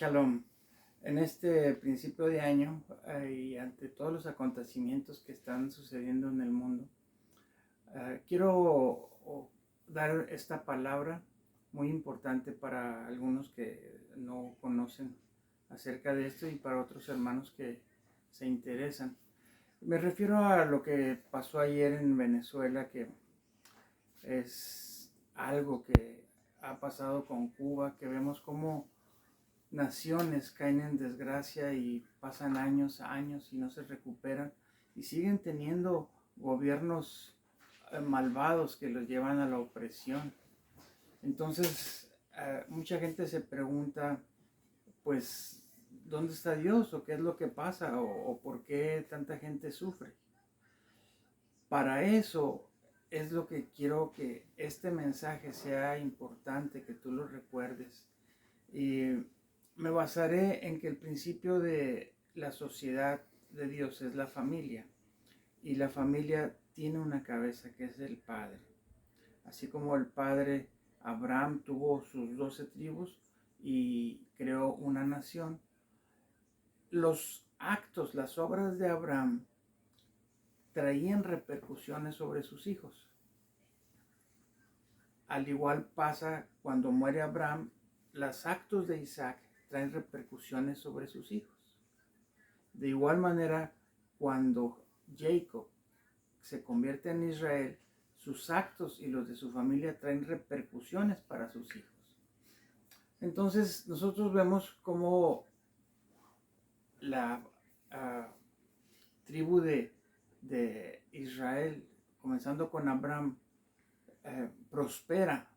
Shalom. En este principio de año y ante todos los acontecimientos que están sucediendo en el mundo, quiero dar esta palabra muy importante para algunos que no conocen acerca de esto y para otros hermanos que se interesan. Me refiero a lo que pasó ayer en Venezuela, que es algo que ha pasado con Cuba, que vemos cómo naciones caen en desgracia y pasan años y no se recuperan y siguen teniendo gobiernos malvados que los llevan a la opresión. Entonces, mucha gente se pregunta, pues, ¿dónde está Dios? ¿O qué es lo que pasa? ¿O por qué tanta gente sufre? Para eso es lo que quiero que este mensaje sea importante, que tú lo recuerdes. Y me basaré en que el principio de la sociedad de Dios es la familia. Y la familia tiene una cabeza que es el padre. Así como el padre Abraham tuvo sus 12 tribus y creó una nación, los actos, las obras de Abraham traían repercusiones sobre sus hijos. Al igual pasa cuando muere Abraham, los actos de Isaac traen repercusiones sobre sus hijos. De igual manera, cuando Jacob se convierte en Israel, sus actos y los de su familia traen repercusiones para sus hijos. Entonces, nosotros vemos cómo la tribu de Israel, comenzando con Abraham, prospera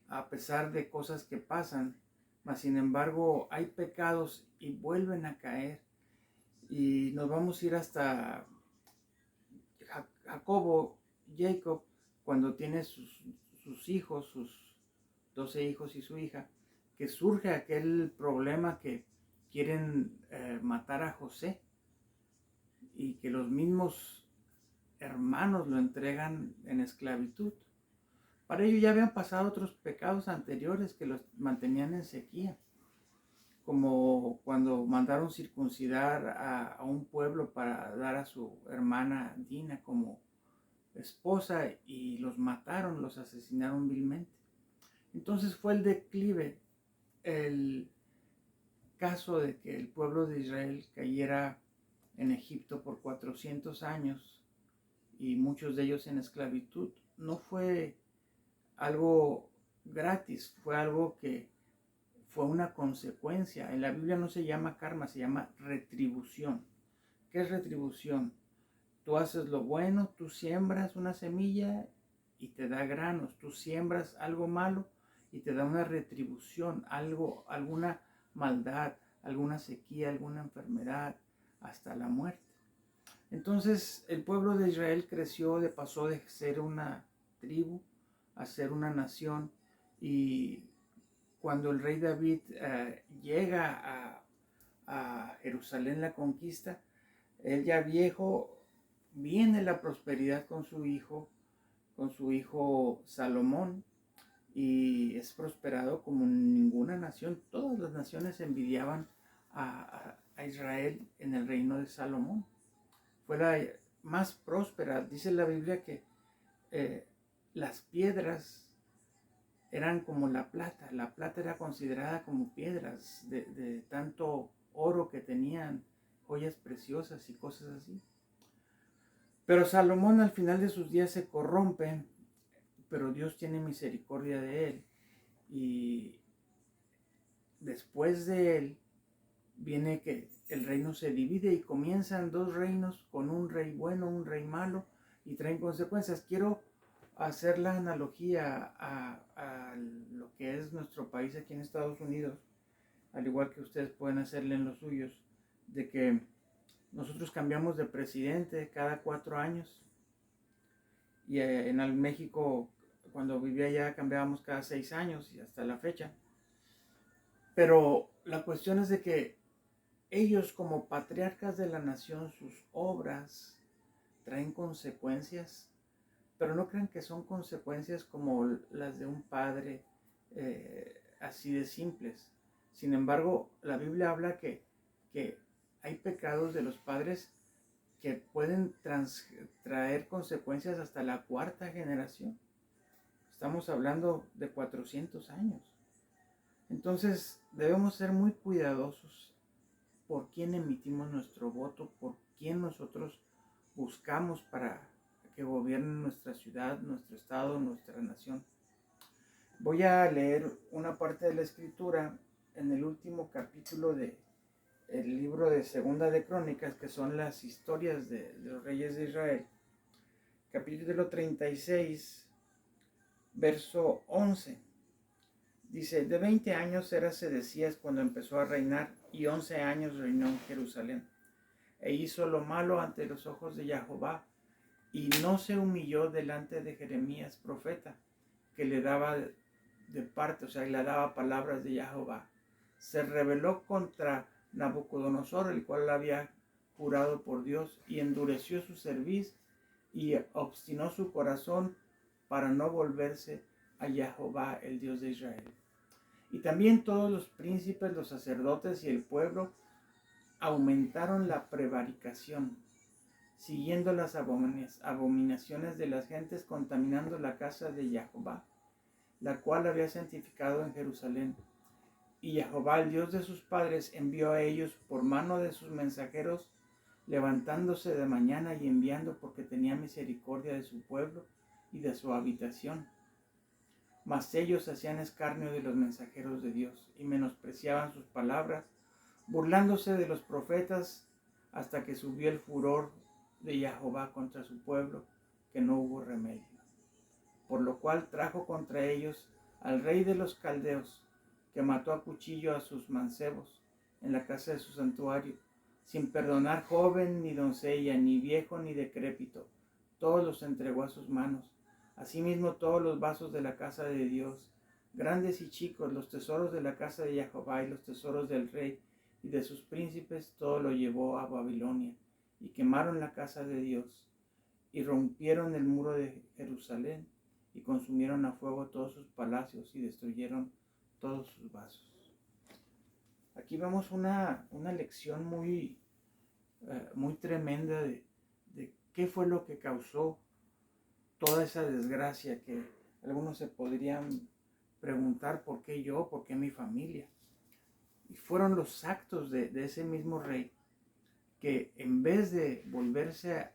a pesar de cosas que pasan, mas sin embargo hay pecados y vuelven a caer. Y nos vamos a ir hasta Jacob, cuando tiene sus hijos, sus 12 hijos y su hija, que surge aquel problema que quieren matar a José y que los mismos hermanos lo entregan en esclavitud. Para ello ya habían pasado otros pecados anteriores que los mantenían en sequía, como cuando mandaron circuncidar a un pueblo para dar a su hermana Dina como esposa y los mataron, los asesinaron vilmente. Entonces fue el declive, el caso de que el pueblo de Israel cayera en Egipto por 400 años y muchos de ellos en esclavitud. No fue algo gratis, fue algo que fue una consecuencia. En la Biblia no se llama karma, se llama retribución. ¿Qué es retribución? Tú haces lo bueno, tú siembras una semilla y te da granos. Tú siembras algo malo y te da una retribución, algo, alguna maldad, alguna sequía, alguna enfermedad, hasta la muerte. Entonces el pueblo de Israel pasó de ser una tribu a ser una nación, y cuando el rey David llega a Jerusalén, la conquista, él ya viejo, viene la prosperidad con su hijo Salomón, y es prosperado como ninguna nación. Todas las naciones envidiaban a Israel en el reino de Salomón. Fue la más próspera. Dice la Biblia que las piedras eran como la plata. La plata era considerada como piedras de tanto oro que tenían, joyas preciosas y cosas así. Pero Salomón al final de sus días se corrompe, pero Dios tiene misericordia de él. Y después de él viene que el reino se divide y comienzan dos reinos con un rey bueno, un rey malo, y traen consecuencias. Quiero hacer la analogía a lo que es nuestro país aquí en Estados Unidos, al igual que ustedes pueden hacerle en los suyos, de que nosotros cambiamos de presidente cada 4 años, y en México, cuando vivía allá, cambiábamos cada 6 años y hasta la fecha. Pero la cuestión es de que ellos, como patriarcas de la nación, sus obras traen consecuencias, pero no crean que son consecuencias como las de un padre así de simples, Sin embargo, la Biblia habla que hay pecados de los padres que pueden traer consecuencias hasta la cuarta generación. Estamos hablando de 400 años. Entonces debemos ser muy cuidadosos por quién emitimos nuestro voto, por quién nosotros buscamos para que gobierne nuestra ciudad, nuestro estado, nuestra nación. Voy a leer una parte de la escritura en el último capítulo del libro de Segunda de Crónicas, que son las historias de los reyes de Israel. Capítulo 36, verso 11. Dice, de 20 años era Sedecías cuando empezó a reinar, y 11 años reinó en Jerusalén. E hizo lo malo ante los ojos de Jehová, y no se humilló delante de Jeremías profeta, que le daba de parte, o sea, le daba palabras de Jehová. Se rebeló contra Nabucodonosor, el cual había jurado por Dios, y endureció su cerviz, y obstinó su corazón para no volverse a Jehová, el Dios de Israel. Y también todos los príncipes, los sacerdotes y el pueblo aumentaron la prevaricación, siguiendo las abominaciones de las gentes, contaminando la casa de Jehová, la cual había santificado en Jerusalén. Y Jehová, el Dios de sus padres, envió a ellos por mano de sus mensajeros, levantándose de mañana y enviando, porque tenía misericordia de su pueblo y de su habitación. Mas ellos hacían escarnio de los mensajeros de Dios y menospreciaban sus palabras, burlándose de los profetas, hasta que subió el furor de Jehová contra su pueblo, que no hubo remedio. Por lo cual trajo contra ellos al rey de los caldeos, que mató a cuchillo a sus mancebos en la casa de su santuario, sin perdonar joven ni doncella, ni viejo ni decrépito. Todos los entregó a sus manos. Asimismo todos los vasos de la casa de Dios, grandes y chicos, los tesoros de la casa de Jehová y los tesoros del rey y de sus príncipes, todo lo llevó a Babilonia, y quemaron la casa de Dios, y rompieron el muro de Jerusalén, y consumieron a fuego todos sus palacios, y destruyeron todos sus vasos. Aquí vemos una lección muy tremenda de qué fue lo que causó toda esa desgracia, que algunos se podrían preguntar por qué yo, por qué mi familia. Y fueron los actos de ese mismo rey, que en vez de volverse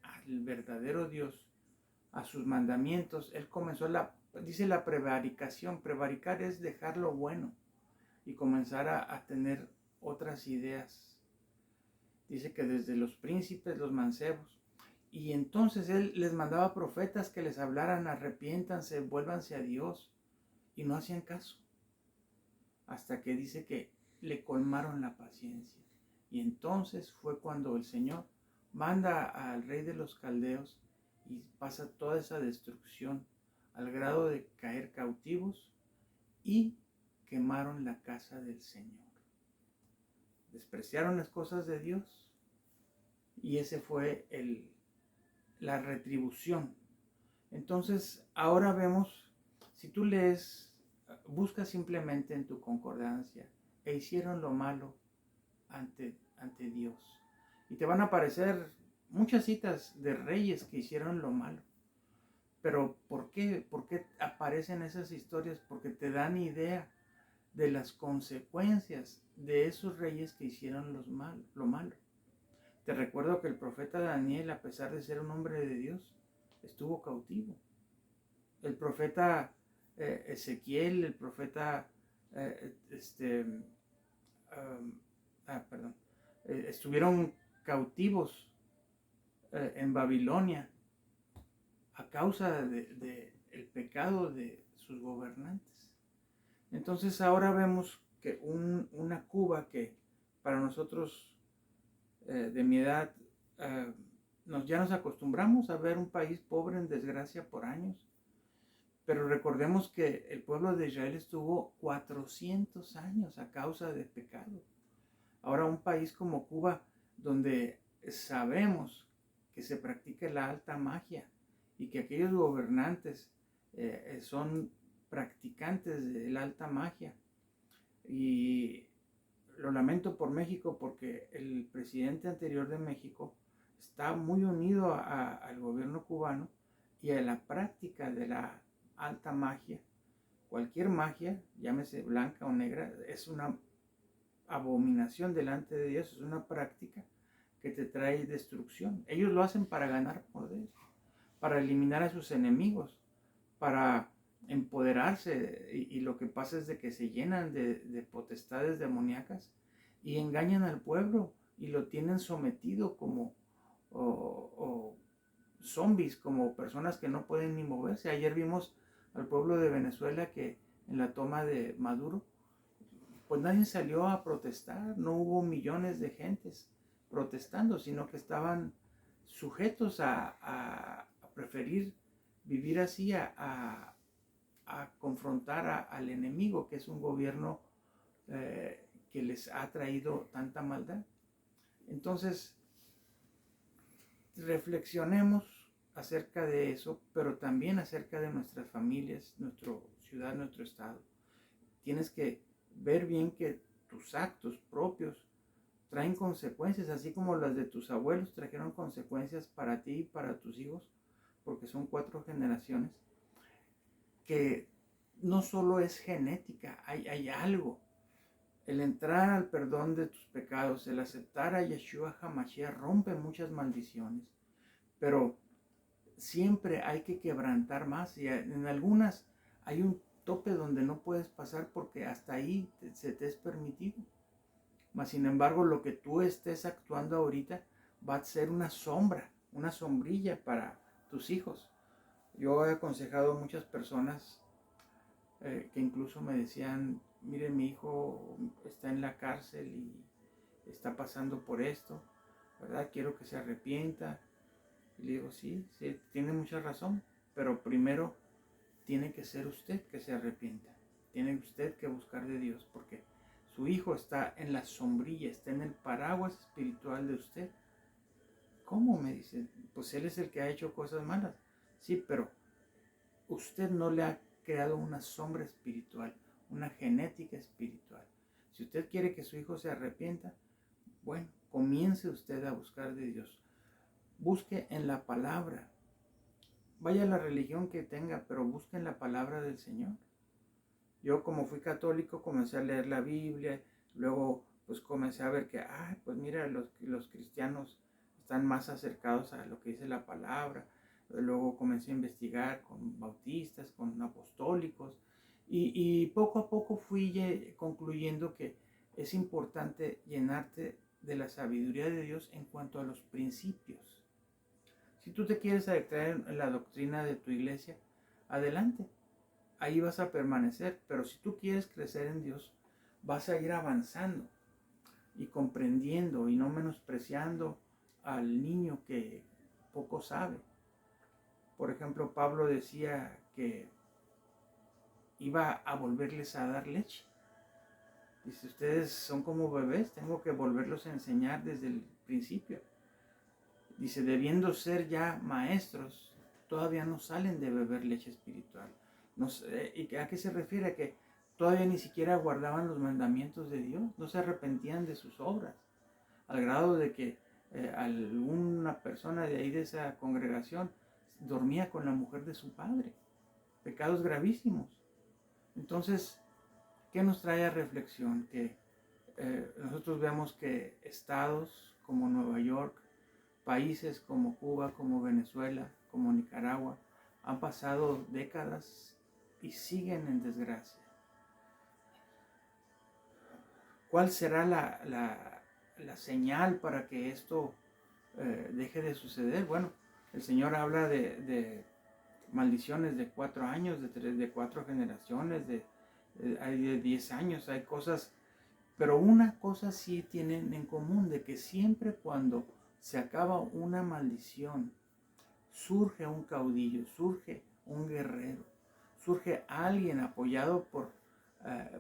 al verdadero Dios, a sus mandamientos, él comenzó dice la prevaricación. Prevaricar es dejar lo bueno y comenzar a tener otras ideas. Dice que desde los príncipes, los mancebos. Y entonces él les mandaba profetas que les hablaran, arrepiéntanse, vuélvanse a Dios. Y no hacían caso. Hasta que dice que le colmaron la paciencia. Y entonces fue cuando el Señor manda al rey de los caldeos y pasa toda esa destrucción, al grado de caer cautivos, y quemaron la casa del Señor. Despreciaron las cosas de Dios, y ese fue la retribución. Entonces ahora vemos, si tú lees, busca simplemente en tu concordancia, e hicieron lo malo ante Dios, y te van a aparecer muchas citas de reyes que hicieron lo malo. Pero ¿por qué? ¿Por qué aparecen esas historias? Porque te dan idea de las consecuencias de esos reyes que hicieron lo malo. Te recuerdo que el profeta Daniel, a pesar de ser un hombre de Dios, estuvo cautivo. El profeta Ezequiel, el profeta estuvieron cautivos en Babilonia a causa de el pecado de sus gobernantes. Entonces ahora vemos que una Cuba que para nosotros de mi edad ya nos acostumbramos a ver un país pobre en desgracia por años, pero recordemos que el pueblo de Israel estuvo 400 años a causa de pecado. Ahora un país como Cuba, donde sabemos que se practica la alta magia y que aquellos gobernantes son practicantes de la alta magia, Y lo lamento por México porque el presidente anterior de México está muy unido al gobierno cubano y a la práctica de la alta magia. Cualquier magia, llámese blanca o negra, es una abominación delante de Dios, es una práctica que te trae destrucción. Ellos lo hacen para ganar poder, para eliminar a sus enemigos, para empoderarse, y lo que pasa es de que se llenan de potestades demoníacas y engañan al pueblo y lo tienen sometido como o zombies, como personas que no pueden ni moverse. Ayer vimos al pueblo de Venezuela que en la toma de Maduro, pues nadie salió a protestar, no hubo millones de gentes protestando, sino que estaban sujetos a preferir vivir así, a confrontar al enemigo, que es un gobierno que les ha traído tanta maldad. Entonces, reflexionemos acerca de eso, pero también acerca de nuestras familias, nuestra ciudad, nuestro estado. Tienes que ver bien que tus actos propios traen consecuencias, así como las de tus abuelos trajeron consecuencias para ti y para tus hijos, porque son 4 generaciones, que no solo es genética, hay algo. El entrar al perdón de tus pecados, el aceptar a Yeshua HaMashiach rompe muchas maldiciones, pero siempre hay que quebrantar más, y en algunas hay un tope donde no puedes pasar porque hasta ahí se te es permitido. Mas sin embargo, lo que tú estés actuando ahorita va a ser una sombra, una sombrilla para tus hijos. Yo he aconsejado a muchas personas que incluso me decían, mire, mi hijo está en la cárcel y está pasando por esto, ¿verdad? Quiero que se arrepienta. Y le digo, sí, tiene mucha razón, pero primero tiene que ser usted que se arrepienta. Tiene usted que buscar de Dios, porque su hijo está en la sombrilla, está en el paraguas espiritual de usted. ¿Cómo? Me dice, pues él es el que ha hecho cosas malas. Sí, pero usted no le ha creado una sombra espiritual, una genética espiritual. Si usted quiere que su hijo se arrepienta, bueno, comience usted a buscar de Dios. Busque en la palabra. Vaya a la religión que tenga, pero busque en la palabra del Señor. Yo, como fui católico, comencé a leer la Biblia, luego pues comencé a ver que, pues mira, los cristianos están más acercados a lo que dice la palabra. Luego comencé a investigar con bautistas, con apostólicos, y poco a poco fui concluyendo que es importante llenarte de la sabiduría de Dios en cuanto a los principios. Si tú te quieres adentrar en la doctrina de tu iglesia, adelante, ahí vas a permanecer, pero si tú quieres crecer en Dios, vas a ir avanzando y comprendiendo y no menospreciando al niño que poco sabe. Por ejemplo, Pablo decía que iba a volverles a dar leche. Dice, ustedes son como bebés, tengo que volverlos a enseñar desde el principio. Dice, debiendo ser ya maestros, todavía no salen de beber leche espiritual. No sé, ¿y a qué se refiere? A que todavía ni siquiera guardaban los mandamientos de Dios, no se arrepentían de sus obras, al grado de que alguna persona de ahí de esa congregación dormía con la mujer de su padre. Pecados gravísimos. Entonces, ¿qué nos trae a reflexión? Que nosotros vemos que estados como Nueva York, países como Cuba, como Venezuela, como Nicaragua, han pasado décadas y siguen en desgracia. ¿Cuál será la señal para que esto deje de suceder? Bueno, el Señor habla de maldiciones de 4 años, de 4 generaciones, hay de 10 años, hay cosas, pero una cosa sí tienen en común, de que siempre cuando se acaba una maldición, surge un caudillo, surge un guerrero, surge alguien apoyado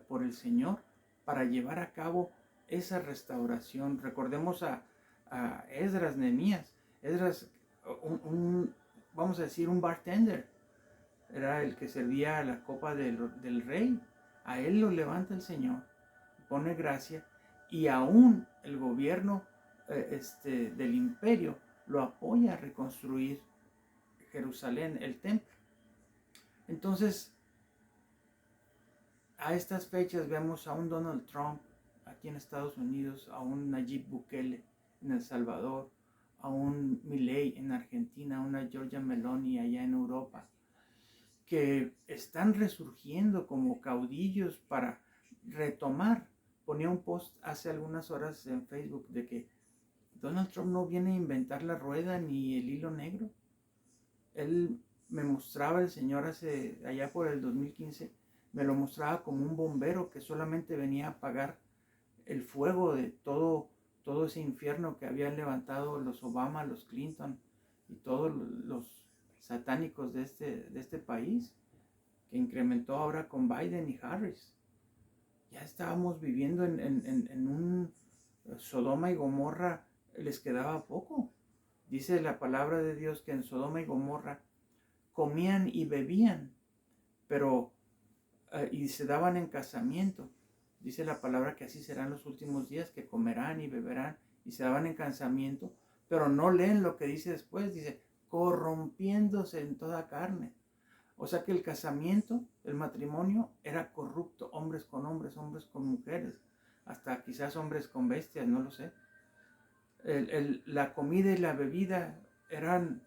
por el Señor para llevar a cabo esa restauración. Recordemos a Esdras, Nehemías. Esdras, vamos a decir, un bartender, era el que servía la copa del rey. A él lo levanta el Señor pone gracia y aún el gobierno del imperio lo apoya a reconstruir Jerusalén, el templo. Entonces, a estas fechas vemos a un Donald Trump aquí en Estados Unidos, a un Nayib Bukele en El Salvador, a un Milei en Argentina, a una Giorgia Meloni allá en Europa, que están resurgiendo como caudillos para retomar. Ponía un post hace algunas horas en Facebook de que Donald Trump no viene a inventar la rueda ni el hilo negro. Él me mostraba, el señor allá por el 2015, me lo mostraba como un bombero que solamente venía a apagar el fuego de todo ese infierno que habían levantado los Obama, los Clinton y todos los satánicos de este país, que incrementó ahora con Biden y Harris. Ya estábamos viviendo en un Sodoma y Gomorra, les quedaba poco. Dice la palabra de Dios que en Sodoma y Gomorra comían y bebían, pero y se daban en casamiento. Dice la palabra que así serán los últimos días, que comerán y beberán y se daban en casamiento, pero no leen lo que dice después. Dice, corrompiéndose en toda carne. O sea que el casamiento, el matrimonio, era corrupto, hombres con hombres, hombres con mujeres, hasta quizás hombres con bestias, no lo sé. La comida y la bebida eran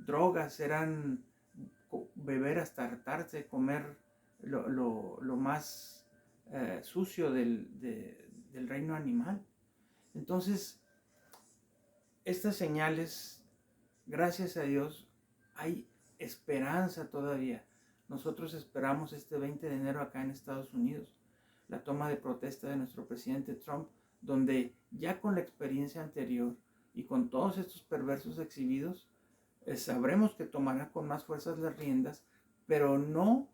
drogas, eran beber hasta hartarse, comer lo más sucio del reino animal. Entonces, estas señales, gracias a Dios, hay esperanza todavía. Nosotros esperamos este 20 de enero acá en Estados Unidos, la toma de protesta de nuestro presidente Trump, donde ya con la experiencia anterior y con todos estos perversos exhibidos, sabremos que tomará con más fuerzas las riendas, pero no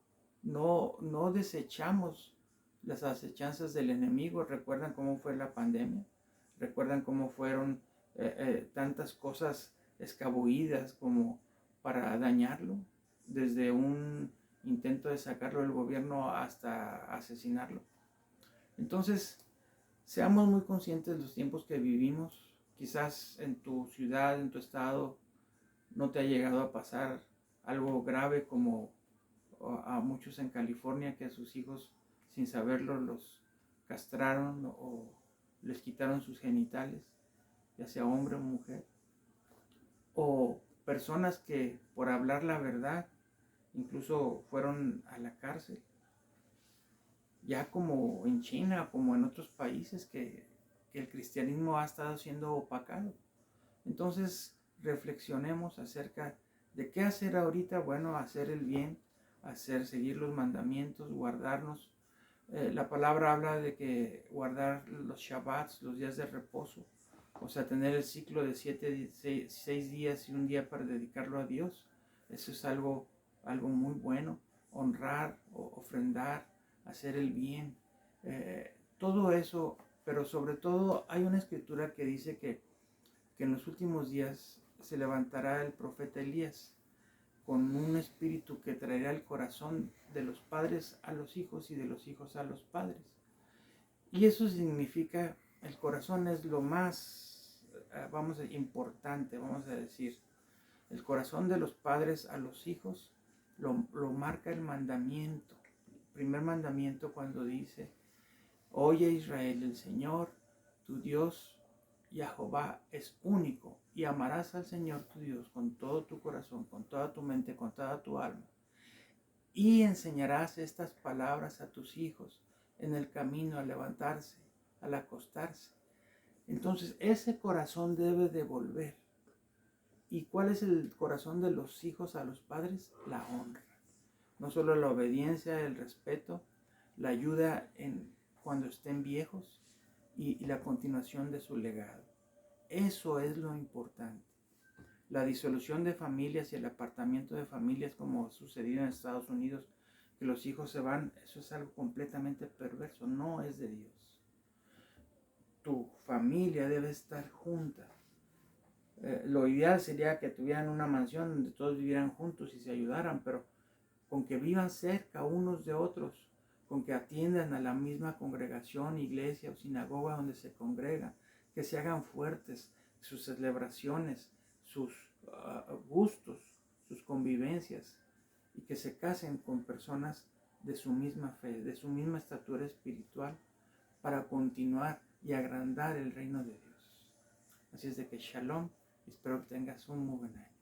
desechamos las acechanzas del enemigo. ¿Recuerdan cómo fue la pandemia? ¿Recuerdan cómo fueron tantas cosas escabullidas como para dañarlo? Desde un intento de sacarlo del gobierno hasta asesinarlo. Entonces, seamos muy conscientes de los tiempos que vivimos. Quizás en tu ciudad, en tu estado, no te ha llegado a pasar algo grave como a muchos en California, que a sus hijos, sin saberlo, los castraron o les quitaron sus genitales, ya sea hombre o mujer. O personas que por hablar la verdad incluso fueron a la cárcel. Ya como en China, como en otros países que el cristianismo ha estado siendo opacado. Entonces reflexionemos acerca de qué hacer ahorita. Bueno, hacer el bien, seguir los mandamientos, guardarnos. La palabra habla de que guardar los Shabbats, los días de reposo, o sea, tener el ciclo de 6 días y un día para dedicarlo a Dios. Eso es algo muy bueno. Honrar, ofrendar, hacer el bien, todo eso. Pero sobre todo hay una escritura que dice que en los últimos días se levantará el profeta Elías con un espíritu que traerá el corazón de los padres a los hijos y de los hijos a los padres. Y eso significa, el corazón es lo más, importante, vamos a decir. El corazón de los padres a los hijos lo marca el mandamiento. El primer mandamiento, cuando dice, oye Israel, el Señor, tu Dios, Jehová, es único, y amarás al Señor tu Dios con todo tu corazón, con toda tu mente, con toda tu alma. Y enseñarás estas palabras a tus hijos en el camino, al levantarse, al acostarse. Entonces ese corazón debe de volver. ¿Y cuál es el corazón de los hijos a los padres? La honra. No solo la obediencia, el respeto, la ayuda cuando estén viejos y la continuación de su legado. Eso es lo importante. La disolución de familias y el apartamiento de familias, como ha sucedido en Estados Unidos, que los hijos se van, eso es algo completamente perverso, no es de Dios. Tu familia debe estar junta. Lo ideal sería que tuvieran una mansión donde todos vivieran juntos y se ayudaran, pero con que vivan cerca unos de otros, con que atiendan a la misma congregación, iglesia o sinagoga donde se congregan, que se hagan fuertes sus celebraciones, sus gustos, sus convivencias, y que se casen con personas de su misma fe, de su misma estatura espiritual, para continuar y agrandar el reino de Dios. Así es de que Shalom, espero que tengas un muy buen año.